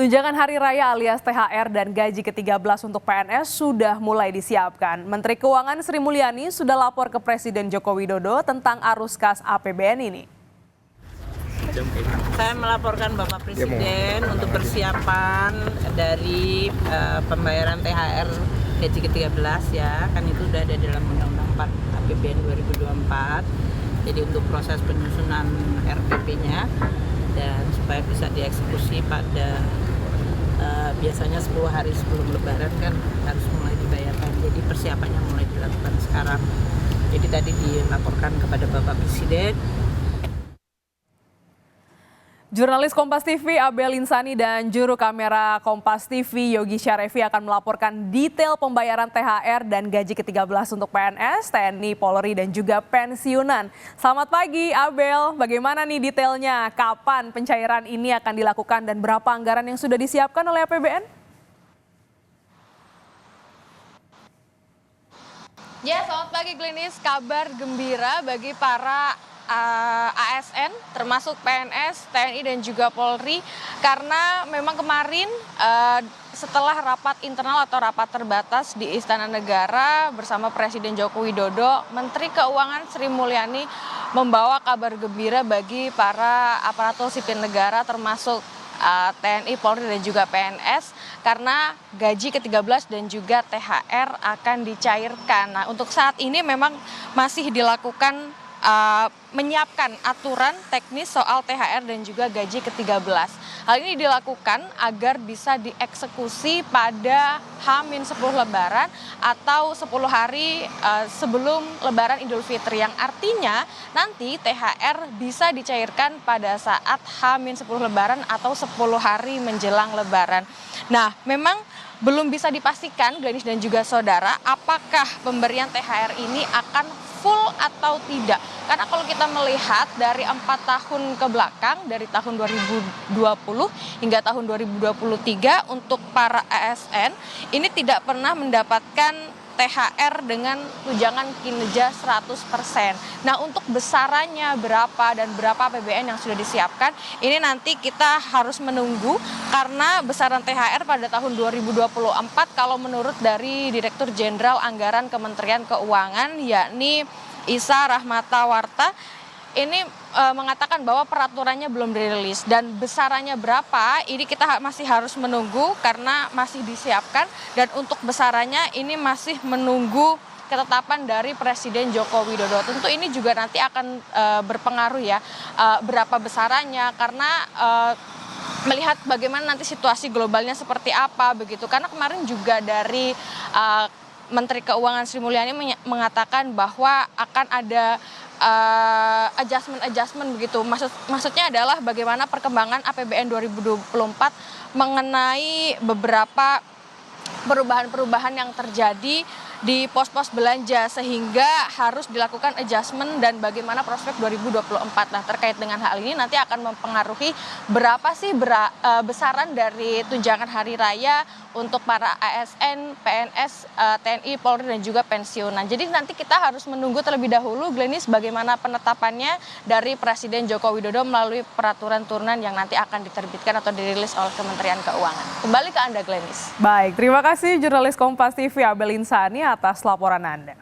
Tunjangan Hari Raya alias THR dan gaji ke-13 untuk PNS sudah mulai disiapkan. Menteri Keuangan Sri Mulyani sudah lapor ke Presiden Joko Widodo tentang arus kas APBN ini. Saya melaporkan Bapak Presiden untuk persiapan dari pembayaran THR gaji ke-13 ya, kan itu sudah ada dalam Undang-Undang 4 APBN 2024. Jadi untuk proses penyusunan RPP-nya dan supaya bisa dieksekusi pada biasanya 10 hari sebelum Lebaran kan harus mulai dibayarkan. Jadi persiapannya mulai dilakukan sekarang. Jadi tadi dilaporkan kepada Bapak Presiden. Jurnalis Kompas TV Abel Insani dan juru kamera Kompas TV Yogi Syarevi akan melaporkan detail pembayaran THR dan gaji ke-13 untuk PNS, TNI, Polri dan juga pensiunan. Selamat pagi Abel, bagaimana nih detailnya? Kapan pencairan ini akan dilakukan dan berapa anggaran yang sudah disiapkan oleh APBN? Ya, selamat pagi Glenis. Kabar gembira bagi para ASN termasuk PNS, TNI dan juga Polri karena memang kemarin setelah rapat internal atau rapat terbatas di Istana Negara bersama Presiden Joko Widodo, Menteri Keuangan Sri Mulyani membawa kabar gembira bagi para aparatur sipil negara termasuk TNI, Polri dan juga PNS karena gaji ke-13 dan juga THR akan dicairkan. Nah, untuk saat ini memang masih dilakukan menyiapkan aturan teknis soal THR dan juga gaji ke-13. Hal ini dilakukan agar bisa dieksekusi pada H-10 Lebaran atau 10 hari sebelum Lebaran Idul Fitri, yang artinya nanti THR bisa dicairkan pada saat H-10 Lebaran atau 10 hari menjelang Lebaran. Nah, memang belum bisa dipastikan, Glenis dan juga saudara, apakah pemberian THR ini akan full atau tidak. Karena kalau kita melihat dari 4 tahun ke belakang, dari tahun 2020 hingga tahun 2023 untuk para ASN, ini tidak pernah mendapatkan THR dengan tunjangan kinerja 100%. Nah, untuk besarannya berapa dan berapa APBN yang sudah disiapkan, ini nanti kita harus menunggu karena besaran THR pada tahun 2024 kalau menurut dari Direktur Jenderal Anggaran Kementerian Keuangan yakni Isa Rahmatawarta ini mengatakan bahwa peraturannya belum dirilis dan besarannya berapa ini kita masih harus menunggu karena masih disiapkan, dan untuk besarannya ini masih menunggu ketetapan dari Presiden Joko Widodo. Tentu ini juga nanti akan berpengaruh ya berapa besarannya karena melihat bagaimana nanti situasi globalnya seperti apa begitu, karena kemarin juga dari Menteri Keuangan Sri Mulyani mengatakan bahwa akan ada adjustment begitu. Maksudnya adalah bagaimana perkembangan APBN 2024 mengenai beberapa perubahan-perubahan yang terjadi di pos-pos belanja sehingga harus dilakukan adjustment dan bagaimana prospek 2024. Nah, terkait dengan hal ini nanti akan mempengaruhi berapa sih besaran dari tunjangan hari raya untuk para ASN, PNS, TNI, Polri dan juga pensiunan. Jadi nanti kita harus menunggu terlebih dahulu, Glenis, bagaimana penetapannya dari Presiden Joko Widodo melalui peraturan turunan yang nanti akan diterbitkan atau dirilis oleh Kementerian Keuangan. Kembali ke Anda, Glenis. Baik, terima kasih jurnalis Kompas TV Abel Insani atas laporan Anda.